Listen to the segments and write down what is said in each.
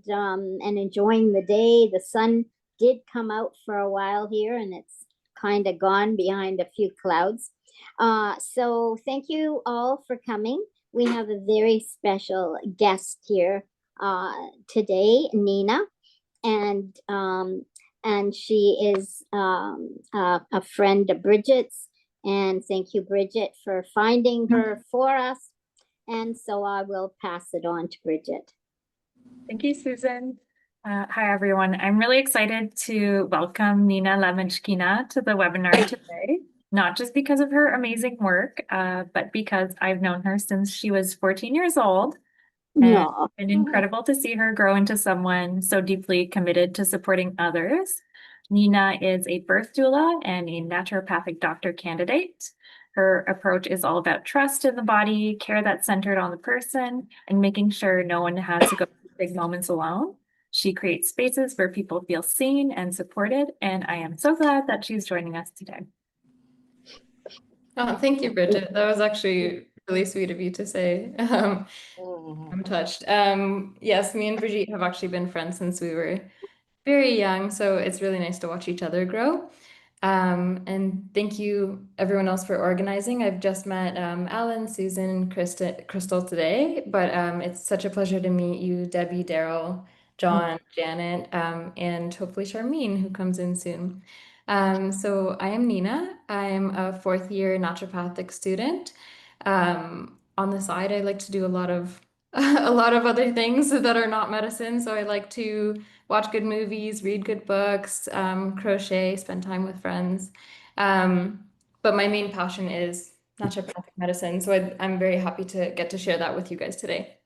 enjoying the day. The sun did come out for a while here, and it's kind of gone behind a few clouds. So thank you all for coming. We have a very special guest here today, Nina, and she is a friend of Bridget's. And thank you, Bridget, for finding her for us. And so I will pass it on to Bridget. Thank you, Susan. Hi, everyone. I'm really excited to welcome Nina Lamotchkina to the webinar today, not just because of her amazing work, but because I've known her since she was 14 years old. And it's been incredible to see her grow into someone so deeply committed to supporting others. Nina is a birth doula and a naturopathic doctor candidate. Her approach is all about trust in the body, care that's centered on the person, and making sure no one has to go through big moments alone. She creates spaces where people feel seen and supported, and I am so glad that she's joining us today. Oh, thank you, Bridget. That was actually really sweet of you to say. I'm touched. Yes, me and Brigitte have actually been friends since we were very young, so it's really nice to watch each other grow. And thank you everyone else for organizing. I've just met Alan, Susan, Crystal today, but it's such a pleasure to meet you, Debbie, Daryl, John, Janet, and hopefully Charmene, who comes in soon. So I am Nina. I'm a fourth-year naturopathic student. On the side, I like to do a lot of other things that are not medicine. So I like to watch good movies, read good books, crochet, spend time with friends. But my main passion is naturopathic medicine. So I'm very happy to get to share that with you guys today.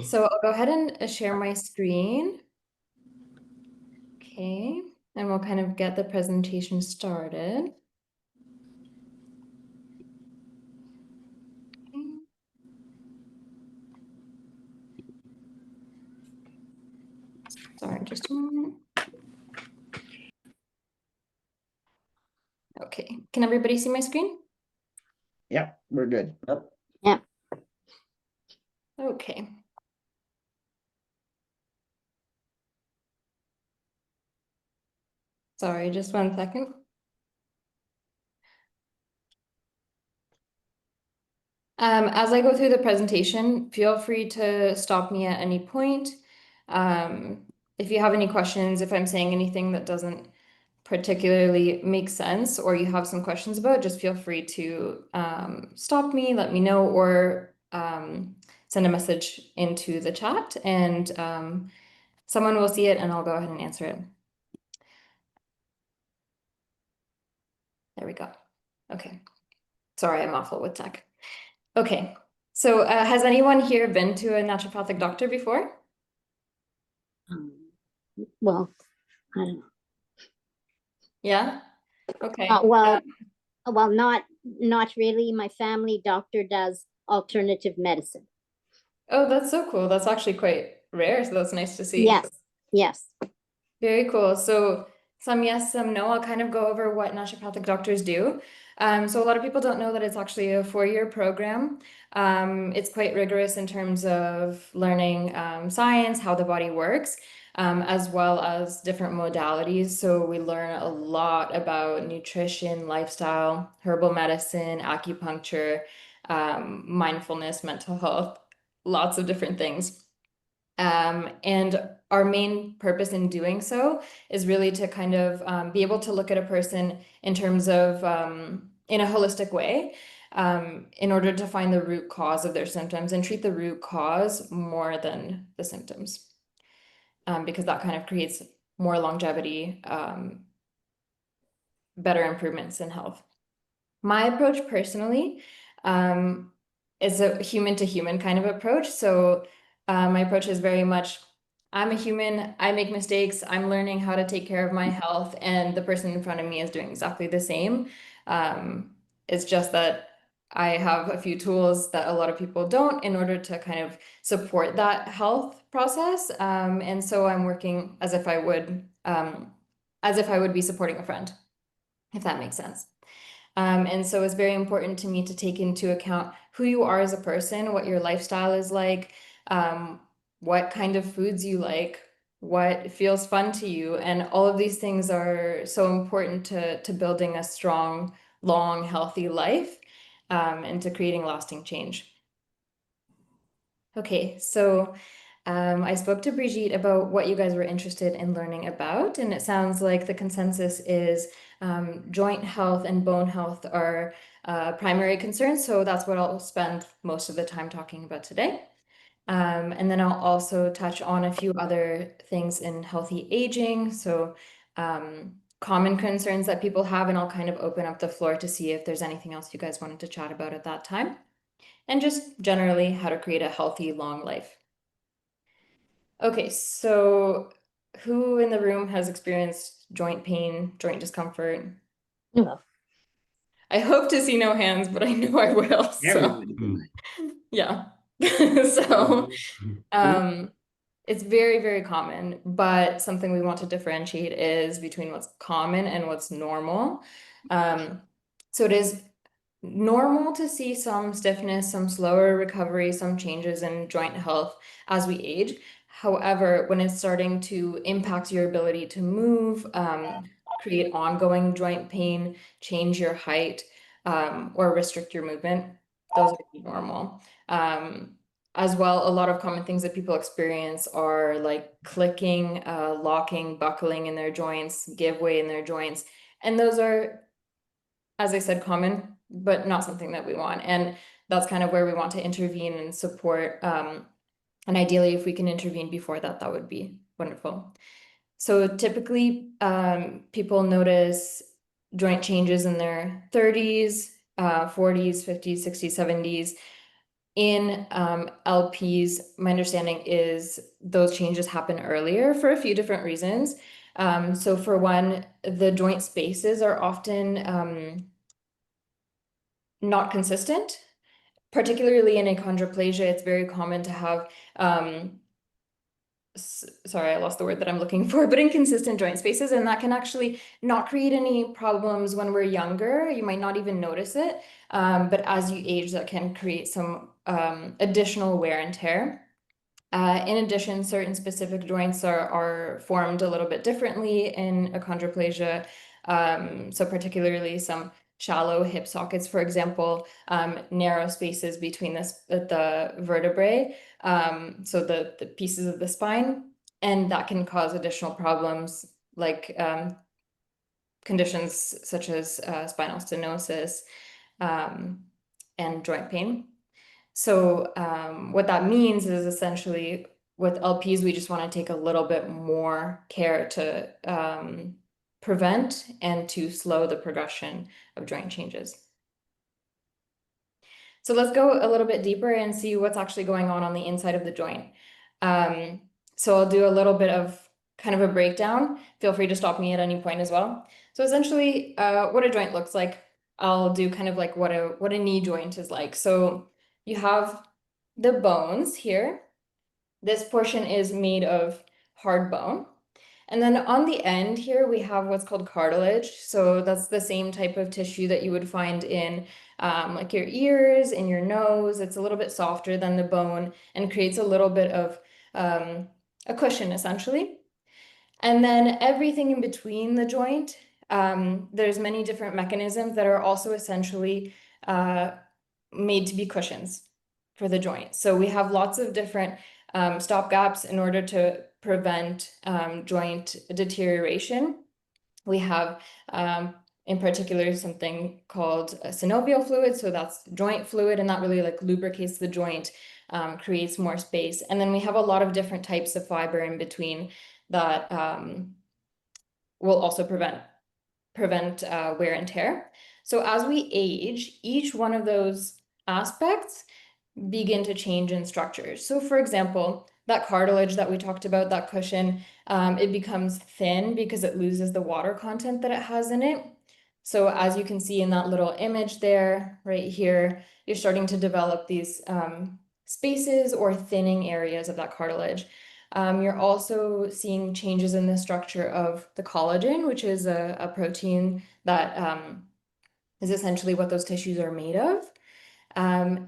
So I'll go ahead and share my screen. Okay, and we'll kind of get the presentation started. Sorry, just a moment. Okay, can everybody see my screen? Yeah, we're good. Yep. Yeah. Okay. Sorry, just 1 second. As I go through the presentation, feel free to stop me at any point. If you have any questions, if I'm saying anything that doesn't particularly make sense or you have some questions about, just feel free to stop me, let me know, or send a message into the chat and someone will see it and I'll go ahead and answer it. There we go. Okay. Sorry, I'm awful with tech. Okay. So has anyone here been to a naturopathic doctor before? Well, I don't know. Yeah? Okay. Well, not really. My family doctor does alternative medicine. Oh, that's so cool. That's actually quite rare, so that's nice to see. Yes, yes. Very cool. So some yes, some no. I'll kind of go over what naturopathic doctors do. So a lot of people don't know that it's actually a 4-year program. It's quite rigorous in terms of learning science, how the body works, as well as different modalities. So we learn a lot about nutrition, lifestyle, herbal medicine, acupuncture, mindfulness, mental health, lots of different things. And our main purpose in doing so is really to kind of be able to look at a person in terms of in a holistic way, in order to find the root cause of their symptoms and treat the root cause more than the symptoms, because that kind of creates more longevity, better improvements in health. My approach personally is a human to human kind of approach. So my approach is very much, I'm a human, I make mistakes, I'm learning how to take care of my health, and the person in front of me is doing exactly the same. It's just that I have a few tools that a lot of people don't in order to kind of support that health process. And so I'm working as if I would be supporting a friend, if that makes sense. And so it's very important to me to take into account who you are as a person, what your lifestyle is like, what kind of foods you like, what feels fun to you. And all of these things are so important to building a strong, long, healthy life, and to creating lasting change. Okay, so I spoke to Brigitte about what you guys were interested in learning about, and it sounds like the consensus is joint health and bone health are primary concerns, so that's what I'll spend most of the time talking about today. And then I'll also touch on a few other things in healthy aging, so common concerns that people have, and I'll kind of open up the floor to see if there's anything else you guys wanted to chat about at that time, and just generally how to create a healthy, long life. Okay, so who in the room has experienced joint pain, joint discomfort? No. I hope to see no hands, but I know I will, so Everybody. yeah. So it's very, very common, but something we want to differentiate is between what's common and what's normal. So it is normal to see some stiffness, some slower recovery, some changes in joint health as we age. However, when it's starting to impact your ability to move, create ongoing joint pain, change your height, or restrict your movement, those are normal. As well, a lot of common things that people experience are like clicking, locking, buckling in their joints, give way in their joints. And those are, as I said, common, but not something that we want. And that's kind of where we want to intervene and support. And ideally, if we can intervene before that, that would be wonderful. So typically, people notice joint changes in their 30s, 40s, 50s, 60s, 70s. In LPs, my understanding is those changes happen earlier for a few different reasons. So for one, the joint spaces are often not consistent. Particularly in achondroplasia, it's very common to have sorry, I lost the word that I'm looking for, but inconsistent joint spaces, and that can actually not create any problems when we're younger. You might not even notice it, but as you age, that can create some additional wear and tear. In addition, certain specific joints are formed a little bit differently in achondroplasia. So particularly some shallow hip sockets, for example, narrow spaces between the vertebrae, so the pieces of the spine, and that can cause additional problems like conditions such as spinal stenosis and joint pain. So what that means is essentially with LPs, we just want to take a little bit more care to prevent and to slow the progression of joint changes. So let's go a little bit deeper and see what's actually going on the inside of the joint. So I'll do a little bit of kind of a breakdown. Feel free to stop me at any point as well. So essentially, what a joint looks like, I'll do kind of like what a knee joint is like. So you have the bones here. This portion is made of hard bone. And then on the end here, we have what's called cartilage. So that's the same type of tissue that you would find in like your ears, in your nose. It's a little bit softer than the bone and creates a little bit of a cushion essentially. And then everything in between the joint, there's many different mechanisms that are also essentially made to be cushions for the joint. So we have lots of different stop gaps in order to prevent joint deterioration. We have in particular something called a synovial fluid, so that's joint fluid, and that really like lubricates the joint, creates more space. And then we have a lot of different types of fiber in between that will also prevent wear and tear. So as we age, each one of those aspects begin to change in structure. So for example, that cartilage that we talked about, that cushion, it becomes thin because it loses the water content that it has in it. So as you can see in that little image there, right here, you're starting to develop these spaces or thinning areas of that cartilage. You're also seeing changes in the structure of the collagen, which is a protein that is essentially what those tissues are made of.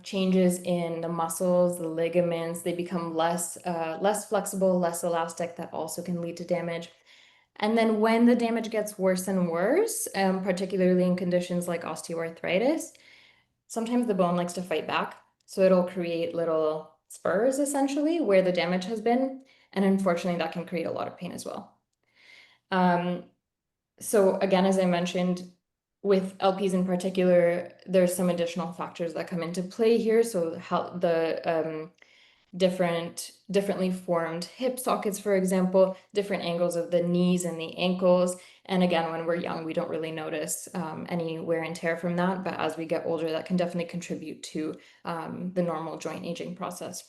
changes in the muscles, the ligaments, they become less flexible, less elastic. That also can lead to damage. And then when the damage gets worse and worse, particularly in conditions like osteoarthritis, sometimes the bone likes to fight back. So it'll create little spurs essentially where the damage has been. And unfortunately, that can create a lot of pain as well. So again, as I mentioned, with LPs in particular, there's some additional factors that come into play here. So how the differently formed hip sockets, for example, different angles of the knees and the ankles. And again, when we're young, we don't really notice any wear and tear from that. But as we get older, that can definitely contribute to the normal joint aging process.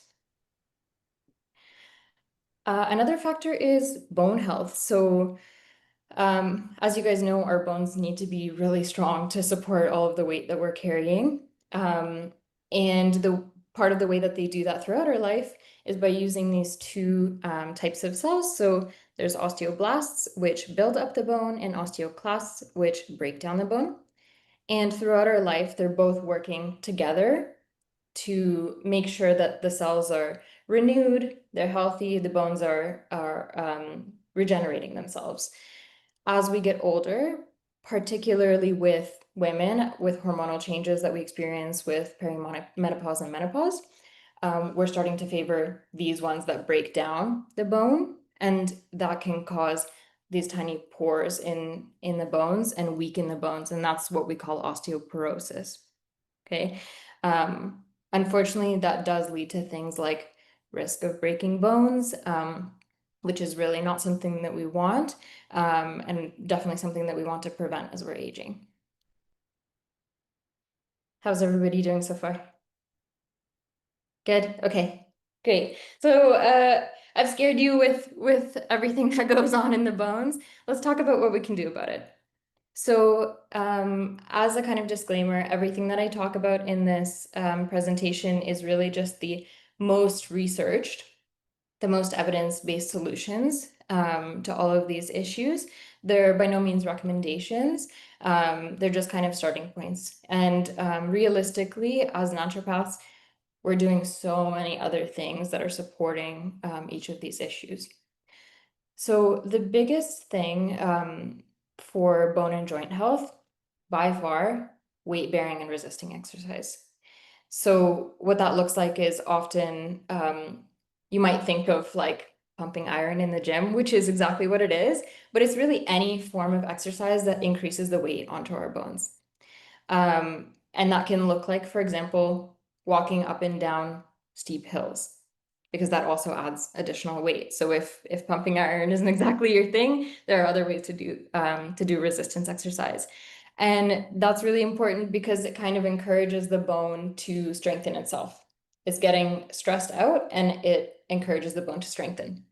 Another factor is bone health. So as you guys know, our bones need to be really strong to support all of the weight that we're carrying. And the part of the way that they do that throughout our life is by using these two types of cells. So there's osteoblasts, which build up the bone, and osteoclasts, which break down the bone. And throughout our life, they're both working together to make sure that the cells are renewed, they're healthy, the bones are regenerating themselves. As we get older, particularly with women with hormonal changes that we experience with perimenopause and menopause, we're starting to favor these ones that break down the bone, and that can cause these tiny pores in the bones and weaken the bones, and that's what we call osteoporosis. Okay. Unfortunately, that does lead to things like risk of breaking bones, which is really not something that we want, and definitely something that we want to prevent as we're aging. How's everybody doing so far? Good? Okay, great. So I've scared you with everything that goes on in the bones. Let's talk about what we can do about it. So as a kind of disclaimer, everything that I talk about in this presentation is really just the most researched, the most evidence-based solutions to all of these issues. They're by no means recommendations. They're just kind of starting points. And realistically, as naturopaths, we're doing so many other things that are supporting each of these issues. So the biggest thing for bone and joint health, by far, weight bearing and resisting exercise. So what that looks like is often you might think of like pumping iron in the gym, which is exactly what it is, but it's really any form of exercise that increases the weight onto our bones. And that can look like, for example, walking up and down steep hills, because that also adds additional weight. So if pumping iron isn't exactly your thing, there are other ways to do resistance exercise. And that's really important because it kind of encourages the bone to strengthen itself. It's getting stressed out and it encourages the bone to strengthen.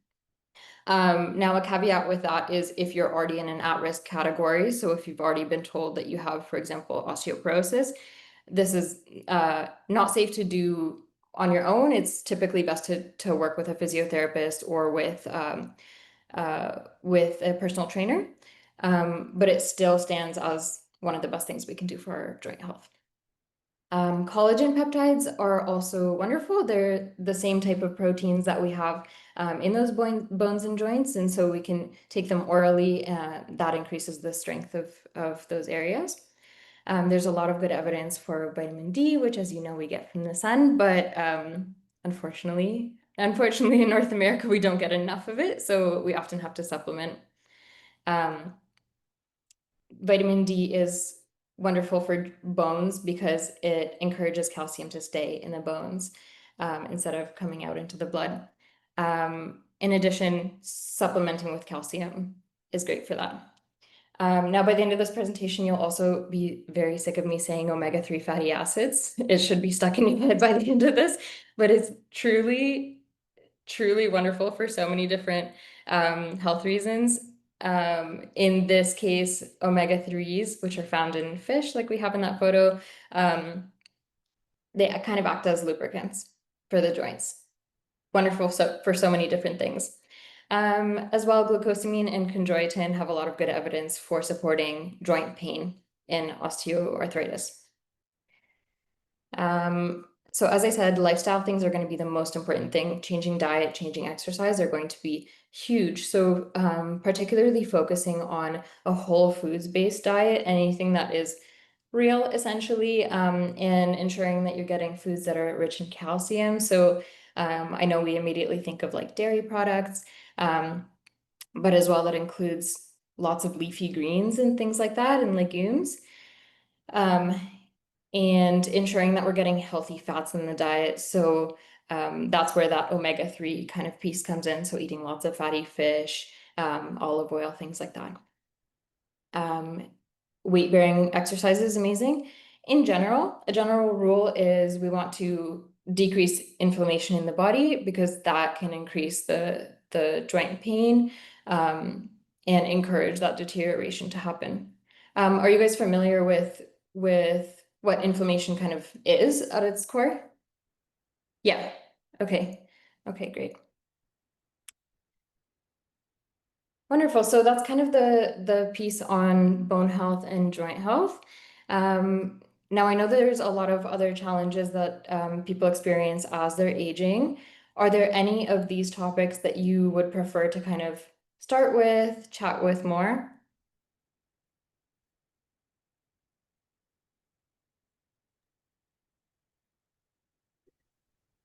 Now, a caveat with that is if you're already in an at-risk category, so if you've already been told that you have, for example, osteoporosis, this is not safe to do on your own. It's typically best to work with a physiotherapist or with a personal trainer, but it still stands as one of the best things we can do for our joint health. Collagen peptides are also wonderful. They're the same type of proteins that we have in those bones and joints, and so we can take them orally. That increases the strength of those areas. There's a lot of good evidence for vitamin D, which, as you know, we get from the sun, but unfortunately in North America, we don't get enough of it, so we often have to supplement. Vitamin D is wonderful for bones because it encourages calcium to stay in the bones instead of coming out into the blood. In addition, supplementing with calcium is great for that. Now, by the end of this presentation, you'll also be very sick of me saying omega-3 fatty acids. It should be stuck in your head by the end of this, but it's truly, truly wonderful for so many different health reasons. In this case, omega-3s, which are found in fish, like we have in that photo, they kind of act as lubricants for the joints. Wonderful for so many different things. As well, glucosamine and chondroitin have a lot of good evidence for supporting joint pain in osteoarthritis. So as I said, lifestyle things are going to be the most important thing. Changing diet, changing exercise are going to be huge. So particularly focusing on a whole foods based diet, anything that is real essentially, and ensuring that you're getting foods that are rich in calcium. So I know we immediately think of like dairy products, but as well that includes lots of leafy greens and things like that and legumes. And ensuring that we're getting healthy fats in the diet. So that's where that omega-3 kind of piece comes in. So eating lots of fatty fish, olive oil, things like that. Weight-bearing exercise is amazing. In general, a general rule is we want to decrease inflammation in the body because that can increase the joint pain and encourage that deterioration to happen. Are you guys familiar with what inflammation kind of is at its core? Yeah. Okay. Okay, great. Wonderful. So that's kind of the piece on bone health and joint health. Now I know there's a lot of other challenges that people experience as they're aging. Are there any of these topics that you would prefer to kind of start with, chat with more?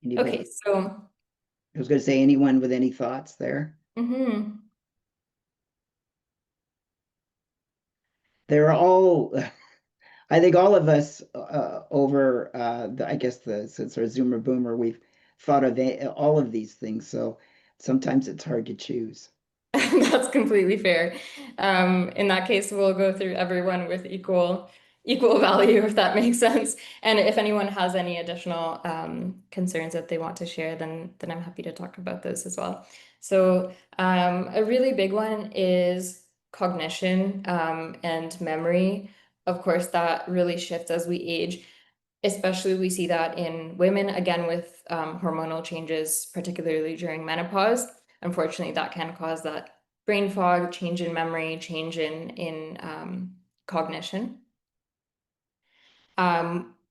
Anybody? Okay, so I was gonna say, anyone with any thoughts there? They're all, I think all of us over, I guess since our Zoomer Boomer, we've thought of all of these things. So sometimes it's hard to choose. That's completely fair. In that case, we'll go through everyone with equal value, if that makes sense. And if anyone has any additional concerns that they want to share, then I'm happy to talk about those as well. So a really big one is cognition and memory. Of course, that really shifts as we age. Especially we see that in women, again, with hormonal changes, particularly during menopause. Unfortunately, that can cause that brain fog, change in memory, change in cognition.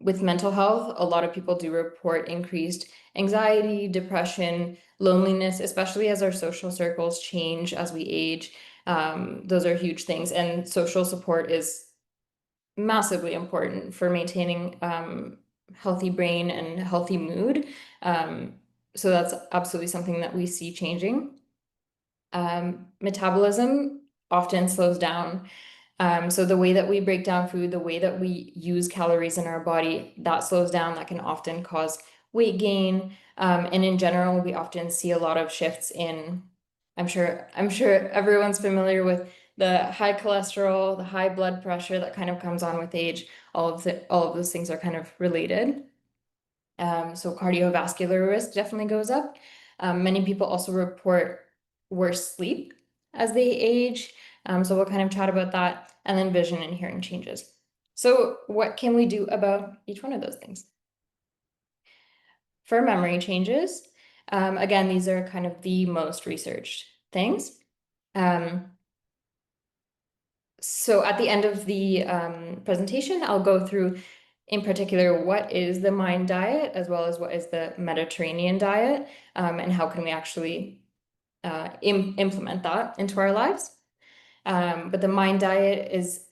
With mental health, a lot of people do report increased anxiety, depression, loneliness, especially as our social circles change as we age. Those are huge things, and social support is massively important for maintaining healthy brain and healthy mood. So that's absolutely something that we see changing. Metabolism often slows down. So the way that we break down food, the way that we use calories in our body, that slows down. That can often cause weight gain. And in general, we often see a lot of shifts in, I'm sure everyone's familiar with the high cholesterol, the high blood pressure that kind of comes on with age. All of those things are kind of related. So cardiovascular risk definitely goes up. Many people also report worse sleep as they age. So we'll kind of chat about that, and then vision and hearing changes. So what can we do about each one of those things? For memory changes, again, these are kind of the most researched things. So at the end of the presentation, I'll go through in particular what is the MIND diet as well as what is the Mediterranean diet, and how can we actually implement that into our lives. But the MIND diet is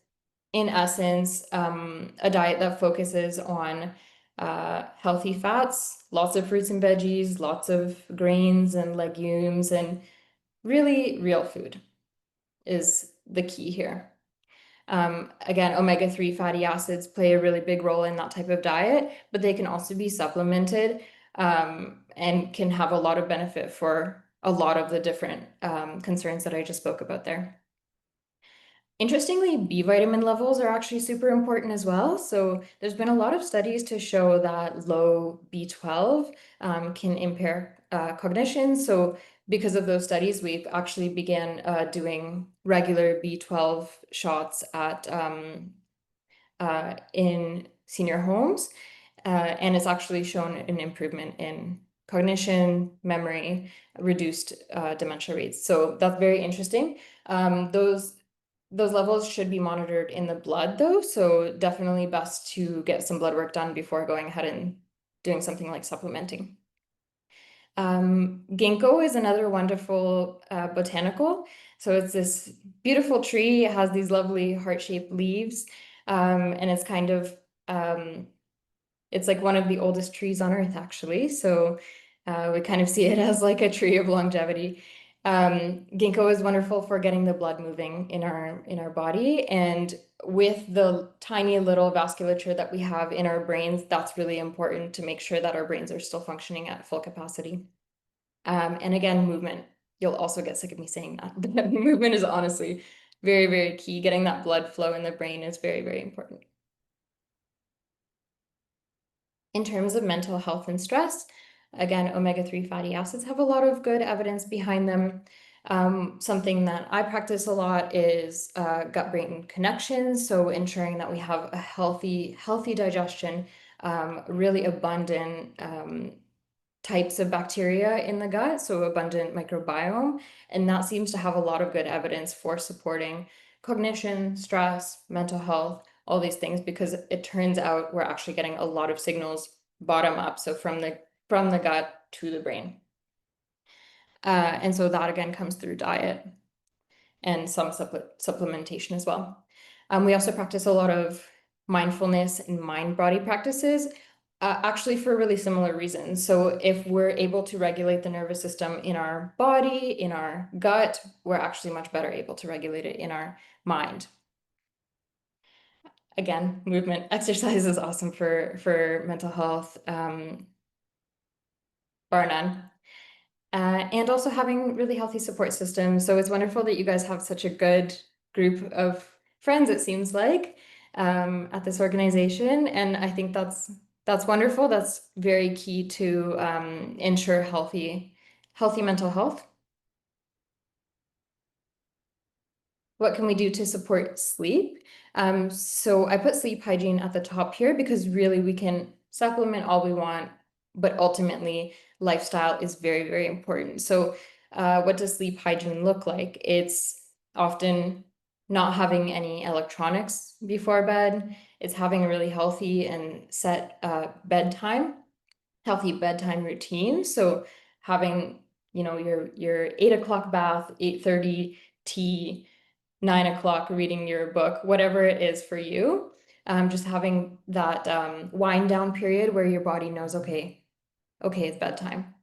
in essence a diet that focuses on healthy fats, lots of fruits and veggies, lots of grains and legumes, and really real food is the key here. Again, omega-3 fatty acids play a really big role in that type of diet, but they can also be supplemented and can have a lot of benefit for a lot of the different concerns that I just spoke about there. Interestingly, B vitamin levels are actually super important as well. So there's been a lot of studies to show that low B12 can impair cognition. So because of those studies, we've actually began doing regular B12 shots at in senior homes, and it's actually shown an improvement in cognition, memory, reduced dementia rates. So that's very interesting. Those those levels should be monitored in the blood though, so definitely best to get some blood work done before going ahead and doing something like supplementing. Ginkgo is another wonderful botanical. So it's this beautiful tree. It has these lovely heart-shaped leaves, and it's kind of it's like one of the oldest trees on Earth, actually. So we kind of see it as like a tree of longevity. Ginkgo is wonderful for getting the blood moving in our body, and with the tiny little vasculature that we have in our brains, that's really important to make sure that our brains are still functioning at full capacity. And again, movement. You'll also get sick of me saying that, but movement is honestly very, very key. Getting that blood flow in the brain is very, very important. In terms of mental health and stress, again, omega-3 fatty acids have a lot of good evidence behind them. Something that I practice a lot is gut-brain connections. So ensuring that we have a healthy digestion, really abundant types of bacteria in the gut, so abundant microbiome. And that seems to have a lot of good evidence for supporting cognition, stress, mental health, all these things, because it turns out we're actually getting a lot of signals bottom up, so from the gut to the brain. And so that again comes through diet and some supplementation as well. We also practice a lot of mindfulness and mind-body practices, actually for really similar reasons. So if we're able to regulate the nervous system in our body, in our gut, we're actually much better able to regulate it in our mind. Again, movement, exercise is awesome for mental health, bar none. And also having really healthy support systems. So it's wonderful that you guys have such a good group of friends, it seems like, at this organization. And I think that's wonderful. That's very key to ensure healthy mental health. What can we do to support sleep? So I put sleep hygiene at the top here because really we can supplement all we want, but ultimately lifestyle is very, very important. So what does sleep hygiene look like? It's often not having any electronics before bed. It's having a really healthy and set healthy bedtime routine. So having, your 8 o'clock bath, 8:30 tea, 9 o'clock reading your book, whatever it is for you. Just having that wind down period where your body knows, okay, it's bedtime.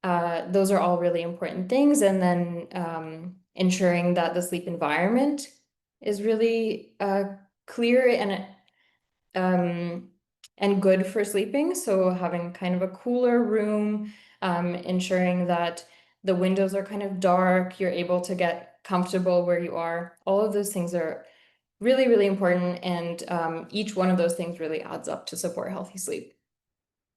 Those are all really important things. And then ensuring that the sleep environment is really clear and good for sleeping. So having kind of a cooler room, ensuring that the windows are kind of dark, you're able to get comfortable where you are. All of those things are really, really important. And each one of those things really adds up to support healthy sleep.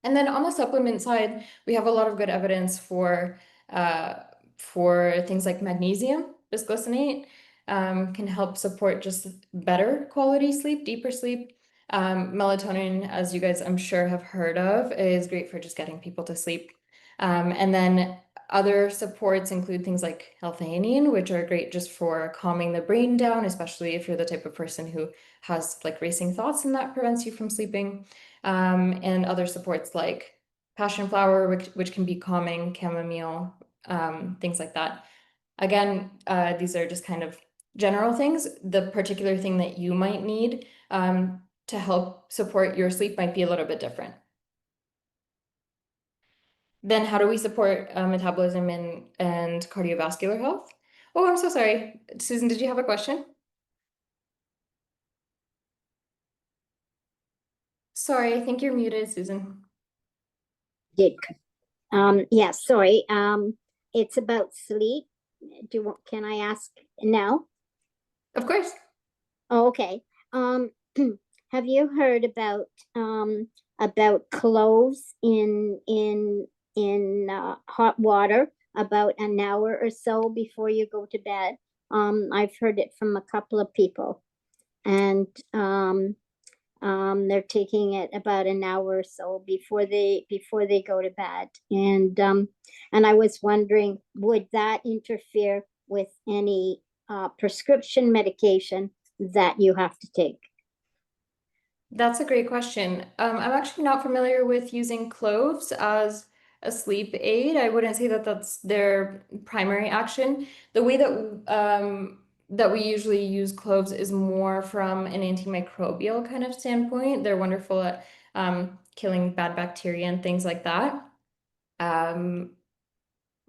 And then on the supplement side, we have a lot of good evidence for things like magnesium. Bisglycinate can help support just better quality sleep, deeper sleep. Melatonin, as you guys I'm sure have heard of, is great for just getting people to sleep. And then other supports include things like L-theanine, which are great just for calming the brain down, especially if you're the type of person who has like racing thoughts and that prevents you from sleeping. And other supports like passion flower, which can be calming, chamomile, things like that. Again, these are just kind of general things. The particular thing that you might need to help support your sleep might be a little bit different. Then how do we support metabolism and cardiovascular health? Oh, I'm so sorry. Susan, did you have a question? Sorry, I think you're muted, Susan. Did yeah, sorry. It's about sleep. Can I ask now? Of course. Oh, okay. Have you heard about cloves in hot water about an hour or so before you go to bed? I've heard it from a couple of people, and they're taking it about an hour or so before they go to bed. And I was wondering, would that interfere with any prescription medication that you have to take? That's a great question. I'm actually not familiar with using cloves as a sleep aid. I wouldn't say that that's their primary action. The way that we usually use cloves is more from an antimicrobial kind of standpoint. They're wonderful at killing bad bacteria and things like that.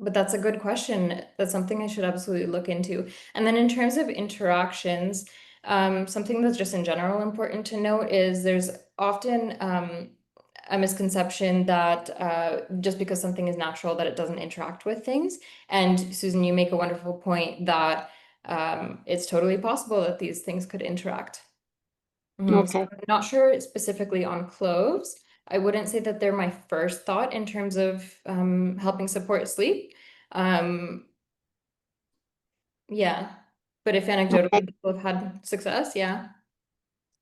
But that's a good question. That's something I should absolutely look into. And then in terms of interactions, something that's just in general important to note is there's often a misconception that just because something is natural, that it doesn't interact with things. And Susan, you make a wonderful point that it's totally possible that these things could interact. So Okay. I'm not sure specifically on cloves. I wouldn't say that they're my first thought in terms of helping support sleep. Yeah, but if anecdotally Okay. people have had success, yeah.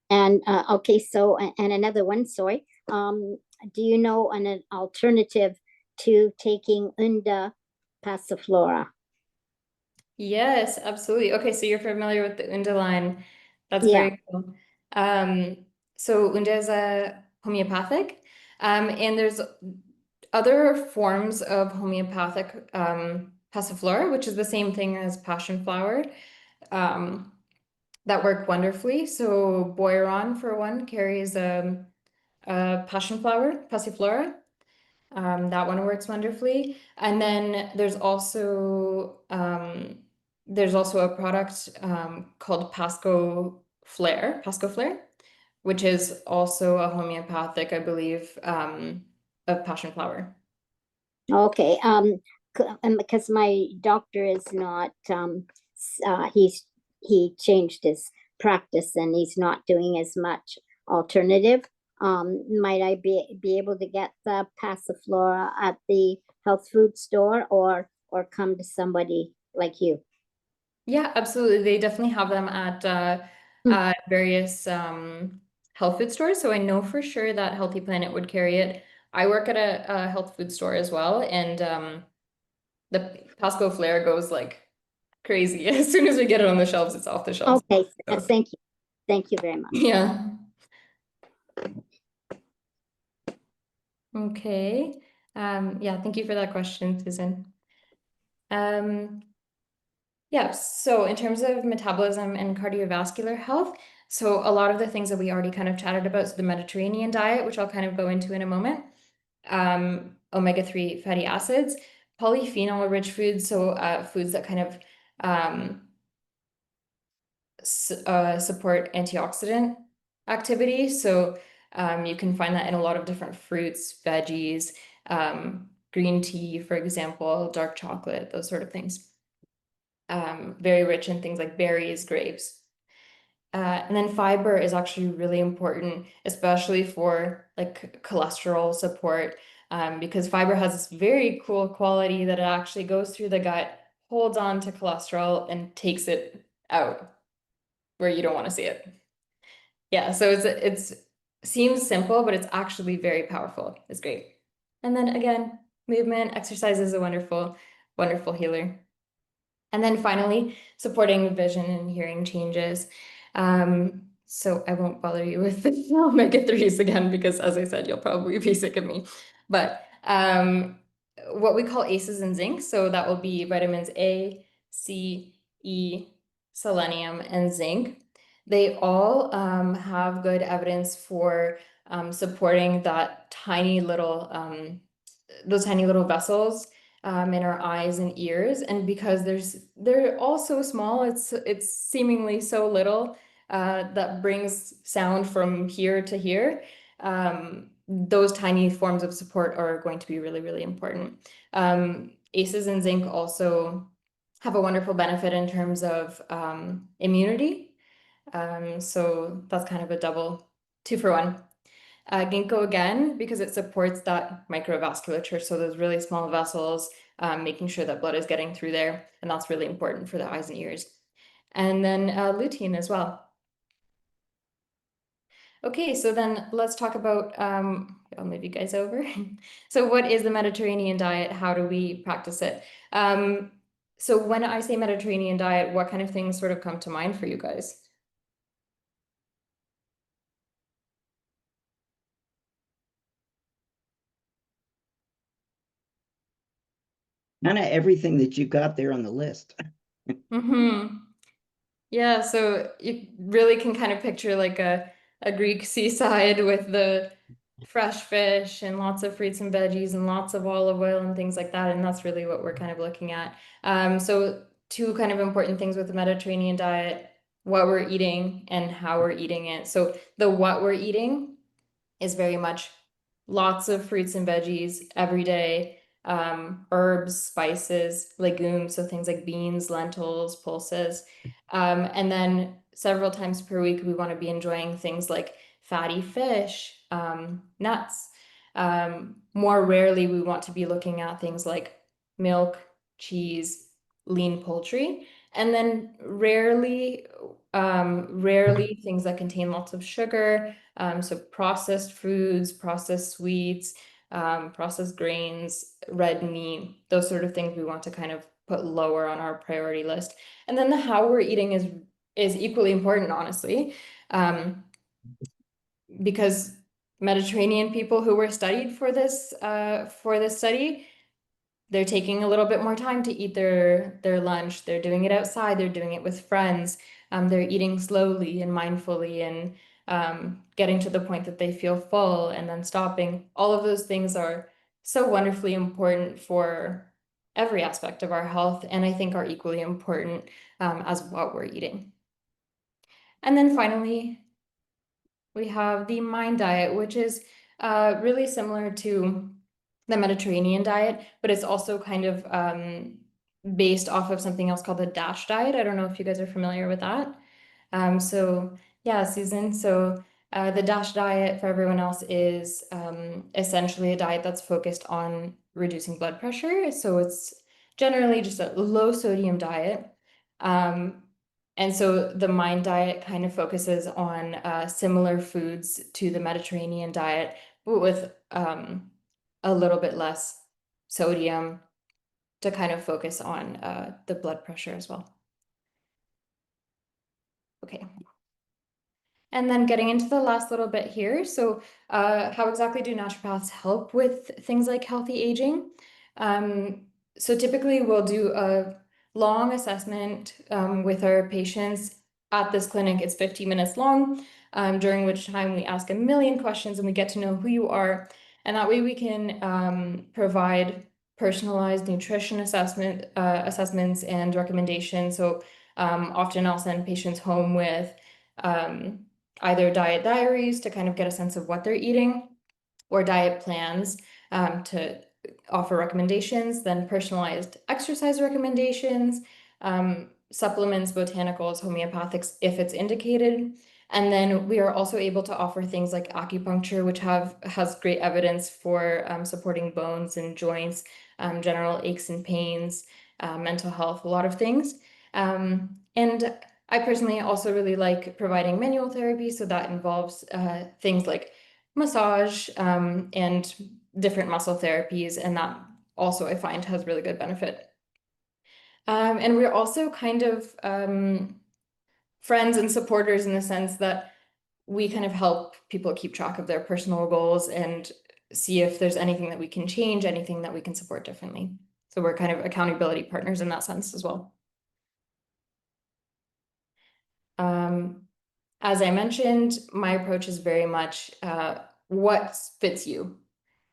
And okay, so and another one, sorry. Do you know an alternative to taking Unda passiflora? Yes, absolutely. Okay, so you're familiar with the Unda line. That's Yeah. very cool. So Unda is a homeopathic, and there's other forms of homeopathic passiflora, which is the same thing as passion flower, that work wonderfully. So Boiron, for one, carries a passion flower, passiflora. That one works wonderfully. And then there's also a product called Pasco Flare, which is also a homeopathic, I believe, of passion flower. Okay. Because my doctor is not. He changed his practice and he's not doing as much alternative. Might I be able to get the passiflora at the health food store or come to somebody like you? Yeah, absolutely. They definitely have them at various health food stores. So I know for sure that Healthy Planet would carry it. I work at a health food store as well, and the Pasco Flare goes like crazy. As soon as we get it on the shelves, it's off the shelves. Okay, So, thank you. Thank you very much. yeah. Okay. Yeah, thank you for that question, Susan. Yeah, so in terms of metabolism and cardiovascular health, so a lot of the things that we already kind of chatted about, so the Mediterranean diet, which I'll kind of go into in a moment, omega-3 fatty acids, polyphenol-rich foods, so foods that kind of support antioxidant activity. So you can find that in a lot of different fruits, veggies, green tea, for example, dark chocolate, those sort of things. Very rich in things like berries, grapes. And then fiber is actually really important, especially for like cholesterol support, because fiber has this very cool quality that it actually goes through the gut, holds on to cholesterol, and takes it out where you don't want to see it. Yeah, so it's seems simple, but it's actually very powerful. It's great. And then again, movement, exercise is a wonderful, wonderful healer. And then finally, supporting vision and hearing changes. So I won't bother you with the omega-3s again, because as I said, you'll probably be sick of me. But what we call ACEs and zinc, so that will be vitamins A, C, E, selenium, and zinc. They all have good evidence for supporting that tiny little those tiny little vessels in our eyes and ears, and because they're all so small, it's seemingly so little that brings sound from here to here. Those tiny forms of support are going to be really, really important. ACEs and zinc also have a wonderful benefit in terms of immunity. So that's kind of a double 2-for-1. Ginkgo again, because it supports that microvasculature, so those really small vessels, making sure that blood is getting through there, and that's really important for the eyes and ears. And then lutein as well. Okay, so then let's talk about, I'll move you guys over. So what is the Mediterranean diet? How do we practice it? So when I say Mediterranean diet, what kind of things sort of come to mind for you guys? Kind of everything that you got there on the list. Mm-hmm. Yeah, so you really can kind of picture like a Greek seaside with the fresh fish and lots of fruits and veggies and lots of olive oil and things like that. And that's really what we're kind of looking at. So two kind of important things with the Mediterranean diet, what we're eating and how we're eating it. So the what we're eating is very much lots of fruits and veggies every day, herbs, spices, legumes, so things like beans, lentils, pulses. And then several times per week, we want to be enjoying things like fatty fish, nuts. More rarely, we want to be looking at things like milk, cheese, lean poultry, and then rarely things that contain lots of sugar, so processed foods, processed sweets, processed grains, red meat, those sort of things we want to kind of put lower on our priority list. And then the how we're eating is equally important, honestly, because Mediterranean people who were studied for this study, they're taking a little bit more time to eat their lunch. They're doing it outside. They're doing it with friends. They're eating slowly and mindfully and getting to the point that they feel full and then stopping. All of those things are so wonderfully important for every aspect of our health, and I think are equally important as what we're eating. And then finally, we have the mind diet, which is really similar to the Mediterranean diet, but it's also kind of based off of something else called the DASH diet. I don't know if you guys are familiar with that. So yeah, Susan, so the DASH diet for everyone else is essentially a diet that's focused on reducing blood pressure. So it's generally just a low sodium diet. And so the MIND diet kind of focuses on similar foods to the Mediterranean diet, but with a little bit less sodium to kind of focus on the blood pressure as well. Okay. And then getting into the last little bit here. So how exactly do naturopaths help with things like healthy aging? So typically we'll do a long assessment with our patients at this clinic. It's 50 minutes long, during which time we ask a million questions and we get to know who you are. And that way we can provide personalized nutrition assessments and recommendations. So often I'll send patients home with either diet diaries to kind of get a sense of what they're eating, or diet plans to offer recommendations, then personalized exercise recommendations, supplements, botanicals, homeopathics, if it's indicated. And then we are also able to offer things like acupuncture, which has great evidence for supporting bones and joints, general aches and pains, mental health, a lot of things. And I personally also really like providing manual therapy, so that involves things like massage and different muscle therapies, and that also I find has really good benefit. And we're also kind of friends and supporters in the sense that we kind of help people keep track of their personal goals and see if there's anything that we can change, anything that we can support differently. So we're kind of accountability partners in that sense as well. As I mentioned, my approach is very much what fits you.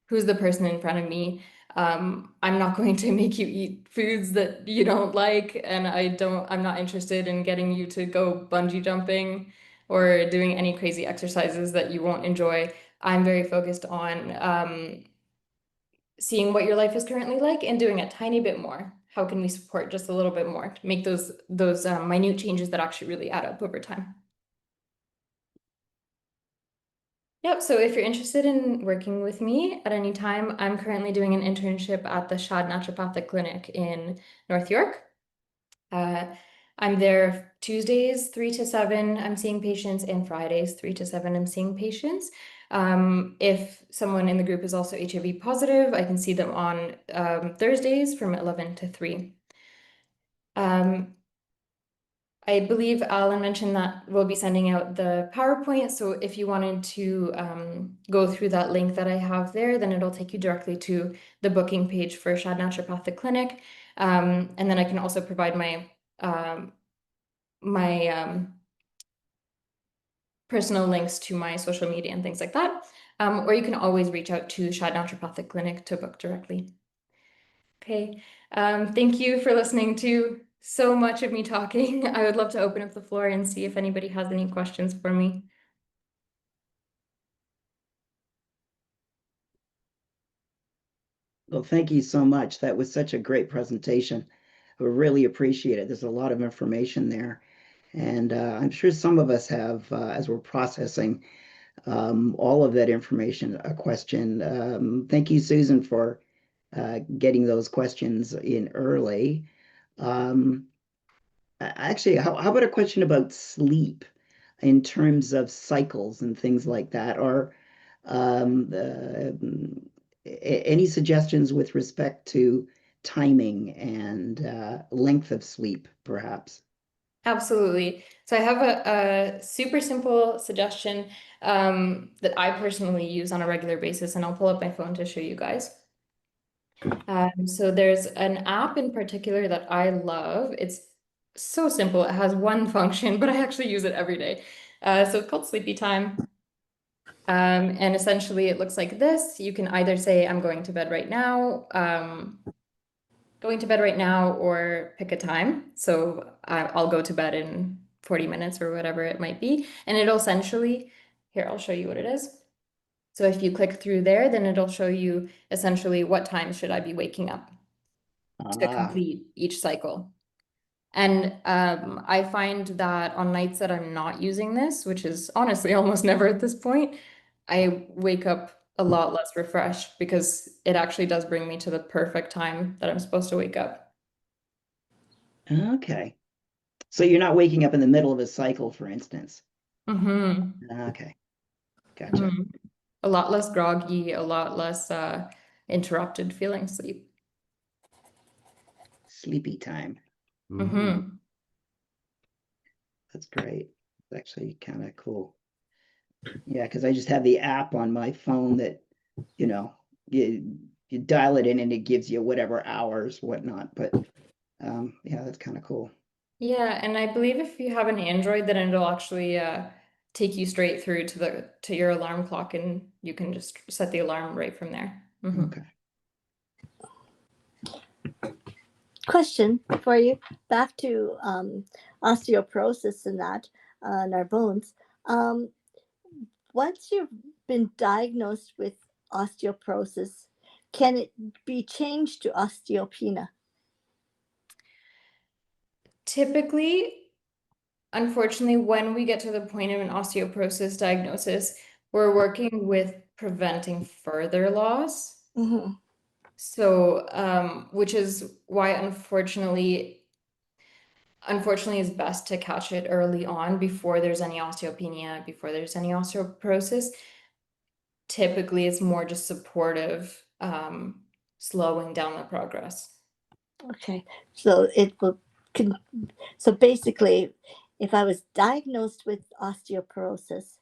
Who's the person in front of me? I'm not going to make you eat foods that you don't like, and I'm not interested in getting you to go bungee jumping or doing any crazy exercises that you won't enjoy. I'm very focused on seeing what your life is currently like and doing a tiny bit more. How can we support just a little bit more to make those minute changes that actually really add up over time? Yep, so if you're interested in working with me at any time, I'm currently doing an internship at the Shad Naturopathic Clinic in North York. I'm there Tuesdays 3 to 7, I'm seeing patients, and Fridays 3 to 7, I'm seeing patients. If someone in the group is also HIV positive, I can see them on Thursdays from 11 to 3. I believe Alan mentioned that we'll be sending out the PowerPoint. So if you wanted to go through that link that I have there, then it'll take you directly to the booking page for Shad Naturopathic Clinic. And then I can also provide my personal links to my social media and things like that. Or you can always reach out to Shad Naturopathic Clinic to book directly. Okay, thank you for listening to so much of me talking. I would love to open up the floor and see if anybody has any questions for me. Well, thank you so much. That was such a great presentation. I really appreciate it. There's a lot of information there. And I'm sure some of us have, as we're processing all of that information, a question. Thank you, Susan, for getting those questions in early. Actually, how about a question about sleep in terms of cycles and things like that? Or any suggestions with respect to timing and length of sleep, perhaps? Absolutely. So I have a super simple suggestion that I personally use on a regular basis, and I'll pull up my phone to show you guys. So there's an app in particular that I love. It's so simple. It has one function, but I actually use it every day. So it's called Sleepy Time. And essentially it looks like this. You can either say, I'm going to bed right now, or pick a time. So I'll go to bed in 40 minutes or whatever it might be. And it'll essentially, here, I'll show you what it is. So if you click through there, then it'll show you essentially what time should I be waking up to complete each cycle. And I find that on nights that I'm not using this, which is honestly almost never at this point, I wake up a lot less refreshed because it actually does bring me to the perfect time that I'm supposed to wake up. Okay. So you're not waking up in the middle of a cycle, for instance. Mm-hmm. Okay. Gotcha. Mm-hmm. A lot less groggy, a lot less interrupted feeling sleep. Sleepy time. Mm-hmm. That's great. It's actually kind of cool. Yeah, because I just have the app on my phone that, you know, you dial it in and it gives you whatever hours, whatnot. But yeah, that's kind of cool. Yeah, and I believe if you have an Android, then it'll actually take you straight through to your alarm clock, and you can just set the alarm right from there. Mm-hmm. Okay. Question for you. Back to osteoporosis and that in our bones. Once you've been diagnosed with osteoporosis, can it be changed to osteopenia? Typically, unfortunately, when we get to the point of an osteoporosis diagnosis, we're working with preventing further loss. Mm-hmm. So, which is why unfortunately it's best to catch it early on before there's any osteopenia, before there's any osteoporosis. Typically, it's more just supportive, slowing down the progress. Okay, so so basically, if I was diagnosed with osteoporosis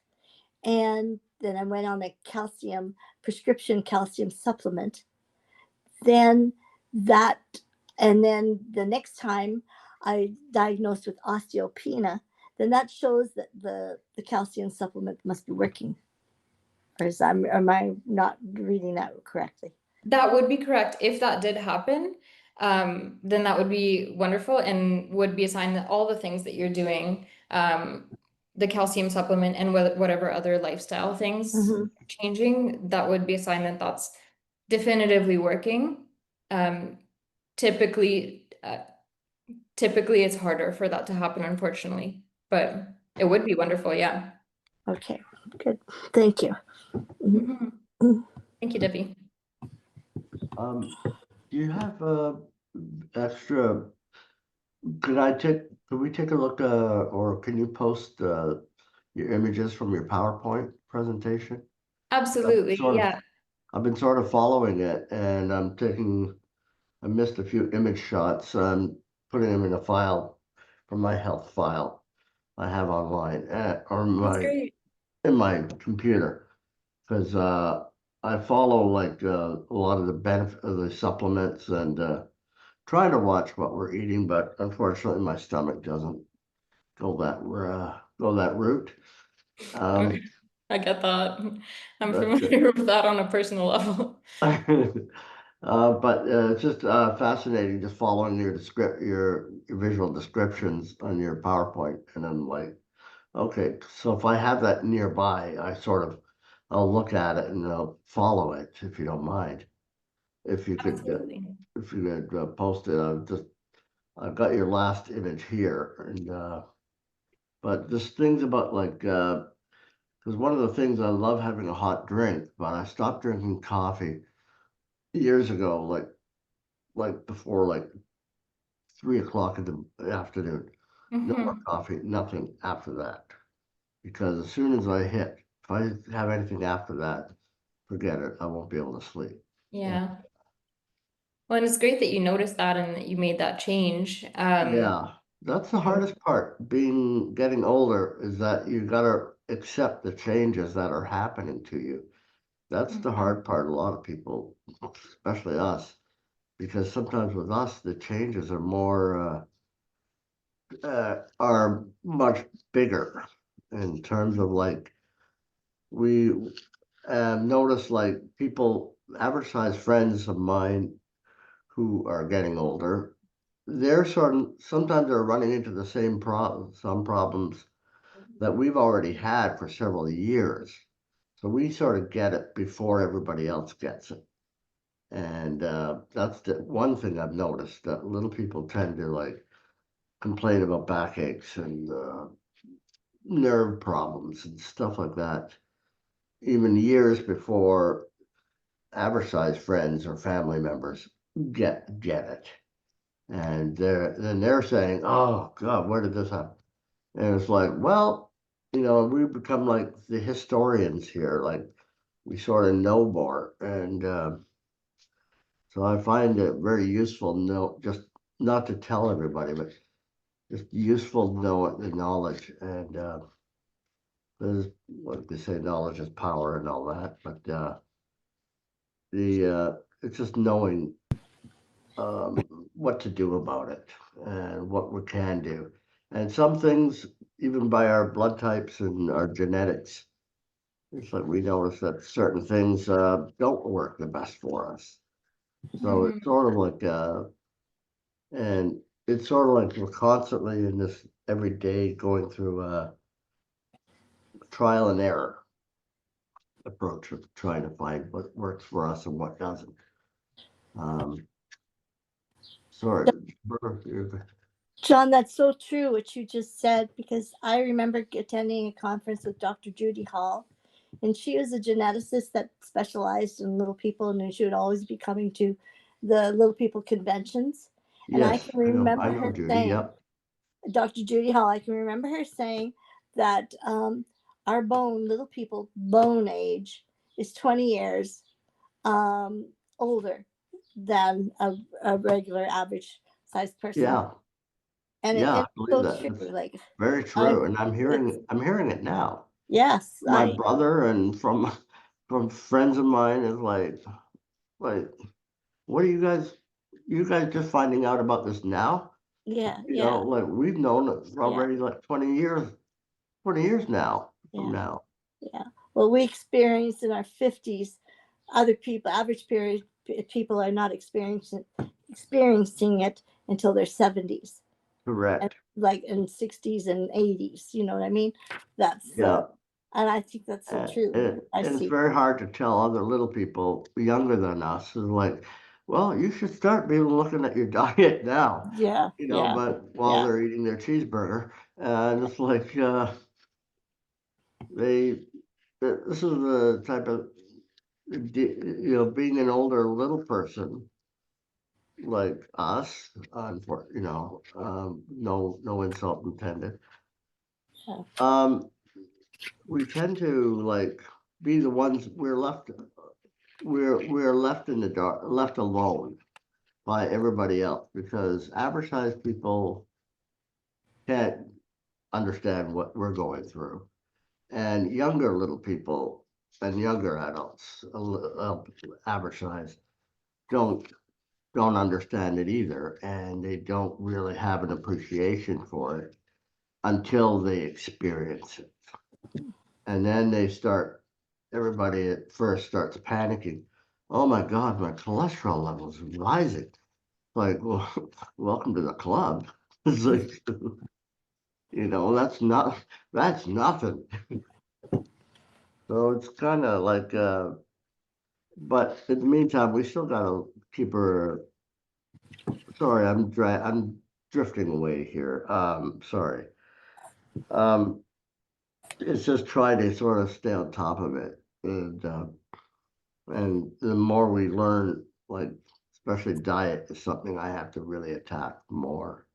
and then I went on a prescription calcium supplement, then the next time I diagnosed with osteopenia, then that shows that the calcium supplement must be working. Or am I not reading that correctly? That would be correct. If that did happen, then that would be wonderful and would be a sign that all the things that you're doing, the calcium supplement and whatever other lifestyle things Mm-hmm. changing, that would be a sign that that's definitively working. Typically it's harder for that to happen, unfortunately, but it would be wonderful, yeah. Okay, good. Thank you. Mm-hmm. Thank you, Debbie. Do you have extra? Could we take a look, or can you post your images from your PowerPoint presentation? Absolutely, yeah. I've been sort of following it, and I missed a few image shots. I'm putting them in a file from my health file I have online or That's great. in my computer. Because I follow like a lot of the benefit of the supplements and try to watch what we're eating, but unfortunately my stomach doesn't go that route. I get that. I'm But, familiar with that on a personal level. but it's just fascinating just following your visual descriptions on your PowerPoint, and I'm like, okay, so if I have that nearby, I'll look at it and I'll follow it if you don't mind. If you could, Absolutely. post it, I've got your last image here, and but just things about like because one of the things I love having a hot drink, but I stopped drinking coffee years ago, like before like 3 o'clock in the afternoon. No more Mhm. coffee, nothing after that. Because as soon as if I have anything after that, forget it. I won't be able to sleep. Yeah. Well, and it's great that you noticed that and that you made that change. Yeah, that's the hardest part. Getting older is that you gotta accept the changes that are happening to you. That's the hard part. A lot of people, especially us, because sometimes with us, the changes are much bigger in terms of like we notice like people, average size friends of mine who are getting older, sometimes they're running into the same some problems that we've already had for several years. So we sort of get it before everybody else gets it. And that's the one thing I've noticed, that little people tend to like complain about backaches and nerve problems and stuff like that, even years before average size friends or family members get it. And they're saying, "Oh God, where did this happen?" And it's like, well, we become like the historians here, like we sort of know more, and so I find it very useful, just not to tell everybody, but just useful to know the knowledge, and there's like they say, knowledge is power and all that, but the it's just knowing what to do about it and what we can do. And some things, even by our blood types and our genetics, it's like we notice that certain things don't work the best for us. So it's sort of like, and it's sort of like we're constantly in this every day going through a trial and error approach of trying to find what works for us and what doesn't. Um, sorry, John, that's so true what you just said, because I remember attending a conference with Dr. Judy Hall, and she was a geneticist that specialized in little people, and she would always be coming to the little people conventions. And I yes, can I remember know her Judy. saying, Yep. Dr. Judy Hall, I can remember her saying that our little people bone age is 20 years older than a regular average sized person. Yeah. And Yeah, I it's believe so that. true. It's Like, very I, true, and it's, I'm hearing it now. yes, My brother and from from friends of mine is like, what are you guys just finding out about this now? yeah, yeah, Like we've known it for yeah, already like 20 years now from yeah, now. yeah. Well, we experienced in our 50s, other people, average period people are not experiencing it until their 70s. And Correct. like in 60s and 80s, you know what I mean? That's Yeah. and I think that's so true. I And it's see. very hard to tell other little people younger than us is like, well, you should start being looking at your diet now, Yeah, yeah, but while yeah, they're eating their cheeseburger, and it's like they this is the type of being an older little person like us, no insult intended. yeah. We tend to like be the ones we're left in the dark, left alone. by everybody else because average sized people can't understand what we're going through. And younger little people and younger adults, average size, don't understand it either, and they don't really have an appreciation for it until they experience it. And then everybody at first starts panicking. Oh my God, my cholesterol level is rising. Like, well, welcome to the club. It's like, that's nothing. So it's kind of like, but in the meantime, we still gotta keep her. Sorry, I'm drifting away here. Sorry. It's just try to sort of stay on top of it, and the more we learn, like especially diet is something I have to really attack more.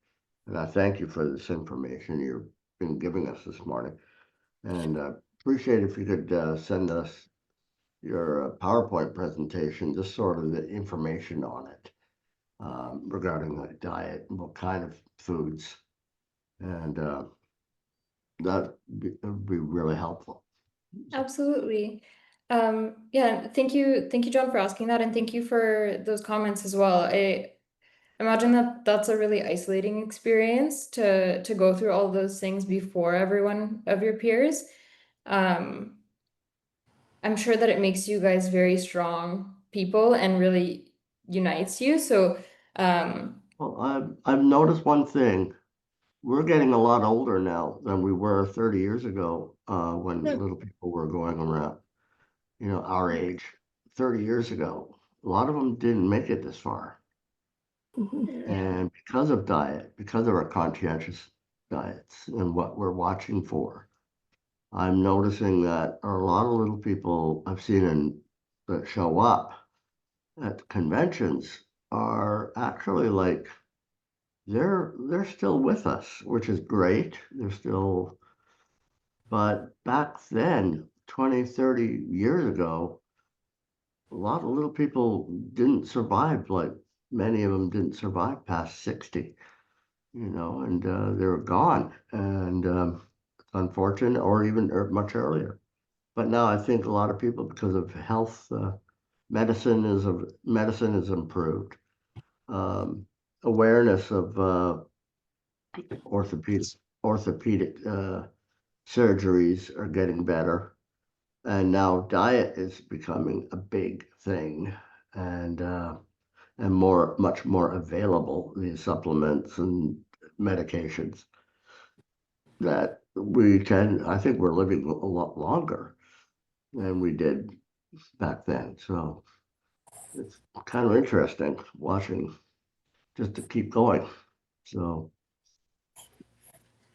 And I thank you for this information you've been giving us this morning, and appreciate if you could send us your PowerPoint presentation, just sort of the information on it regarding the diet and what kind of foods, and that would be really helpful. Absolutely. Yeah, thank you, John, for asking that, and thank you for those comments as well. I imagine that that's a really isolating experience to go through all those things before everyone of your peers. I'm sure that it makes you guys very strong people and really unites you. So, Well, I've noticed one thing. We're getting a lot older now than we were 30 years ago, when little people were going around, our age. 30 years ago, a lot of them didn't make it this far. And because of diet, because of our conscientious diets and what we're watching for, I'm noticing that a lot of little people I've seen that show up at conventions are actually like they're still with us, which is great. They're still, but back then, 20, 30 years ago, a lot of little people didn't survive, like many of them didn't survive past 60, and they were gone. And it's unfortunate, or even much earlier. But now I think a lot of people, because of health, medicine is improved. Awareness of orthopedic surgeries are getting better, and now diet is becoming a big thing, and much more available. These supplements and medications that I think we're living a lot longer than we did back then. So it's kind of interesting watching just to keep going. So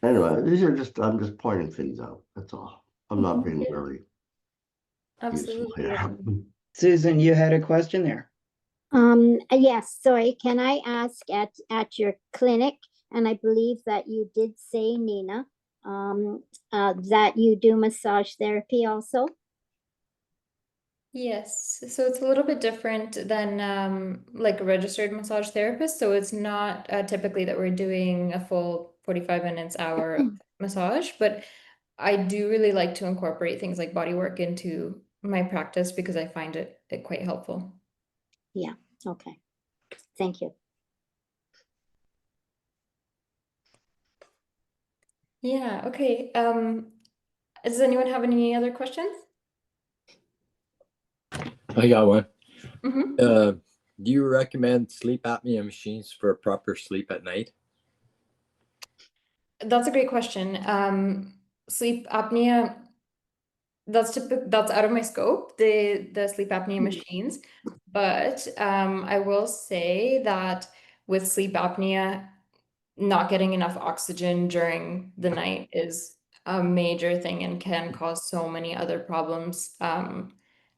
anyway, I'm just pointing things out. That's all. I'm not being very useful absolutely. here. Susan, you had a question there. Yes, sorry, can I ask at your clinic, and I believe that you did say, Nina, that you do massage therapy also? Yes, so it's a little bit different than like a registered massage therapist. So it's not typically that we're doing a full 45 minutes, hour of massage, but I do really like to incorporate things like body work into my practice because I find it quite helpful. Yeah, okay. Thank you. Yeah, okay. Does anyone have any other questions? I got one. Mm-hmm. Do you recommend sleep apnea machines for proper sleep at night? That's a great question. Sleep apnea, that's out of my scope, the sleep apnea machines. But I will say that with sleep apnea, not getting enough oxygen during the night is a major thing and can cause so many other problems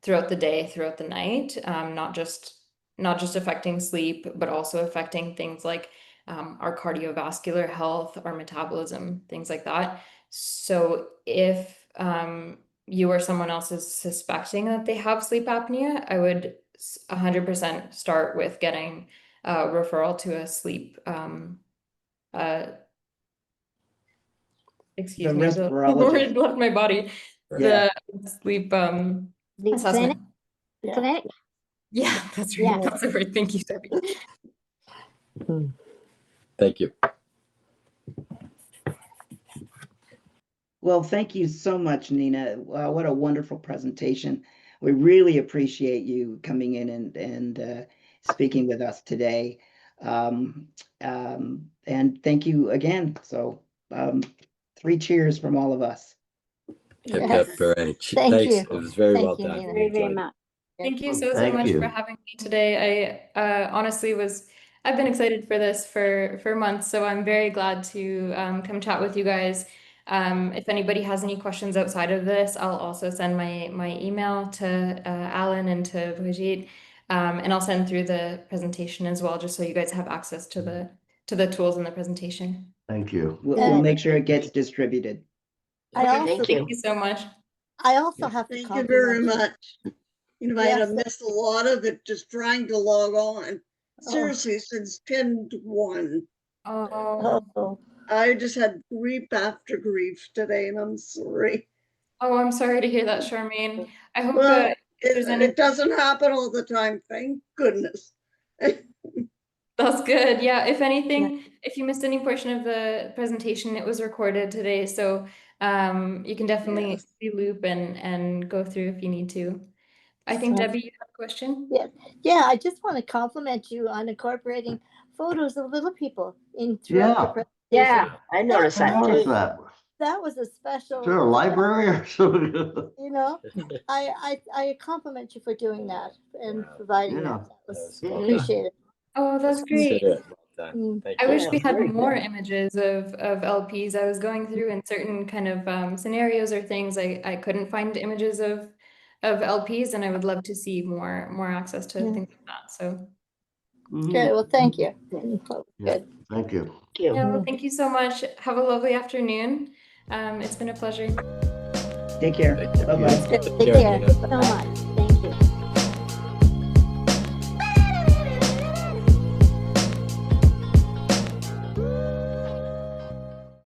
throughout the day, throughout the night, not just affecting sleep, but also affecting things like our cardiovascular health, our metabolism, things like that. So if you or someone else is suspecting that they have sleep apnea, I would 100% start with getting referral to a sleep excuse me, the respirologist. word left my body. Yeah. The sleep The assessment. clinic? Yeah, that's right. Yeah. That's the word. Thank you, Debbie. Thank you. Well, thank you so much, Nina. Wow, what a wonderful presentation. We really appreciate you coming in and speaking with us today. And thank you again. So 3 cheers from all of us. Hip, Yes. hip, hooray. Thank Thanks. you. It was very Thank well you, done. Nina. Very, very Enjoyed it. much. Thank you so Thank much you. for having me today. I honestly I've been excited for this for months, so I'm very glad to come chat with you guys. If anybody has any questions outside of this, I'll also send my email to Alan and to Brigitte, and I'll send through the presentation as well, just so you guys have access to the tools in the presentation. Thank you. We'll make sure it gets distributed. Thank you so much. I also have to Thank you very compliment much. You know, I had Yes. missed a lot of it just trying to log on. Oh. Seriously, since 10 to 1. Oh, Oh, I just had grief after grief today, and I'm sorry. I'm sorry to hear that, Charmaine. I hope Well, if there's any. it doesn't happen all the time, thank goodness. That's good. Yeah, if anything, if you missed any portion of the presentation, it was recorded today, so you can definitely Yes. loop and go through if you need to. I think Debbie, you have a question? yeah. I just want to compliment you on incorporating photos of little people in throughout your presentation. Yeah, I noticed I that noticed too. that. That was a special. Is there a library or something? You know, I compliment you for doing that and Wow. providing Yeah. that. That was Well done. appreciated. Oh, that's great. Consider it. Well done. Thank I you. wish we had very more good. images of LPs. I was going through in certain kind of scenarios or things. I couldn't find images of LPs, and I would love to see more access to things like that. So Okay, well, thank you. Yeah. Thank you. Thank you. yeah, well, thank you so much. Have a lovely afternoon. It's been a pleasure. Take care. Thank you. Bye-bye. Take Take care, care. Nina. So much. Thank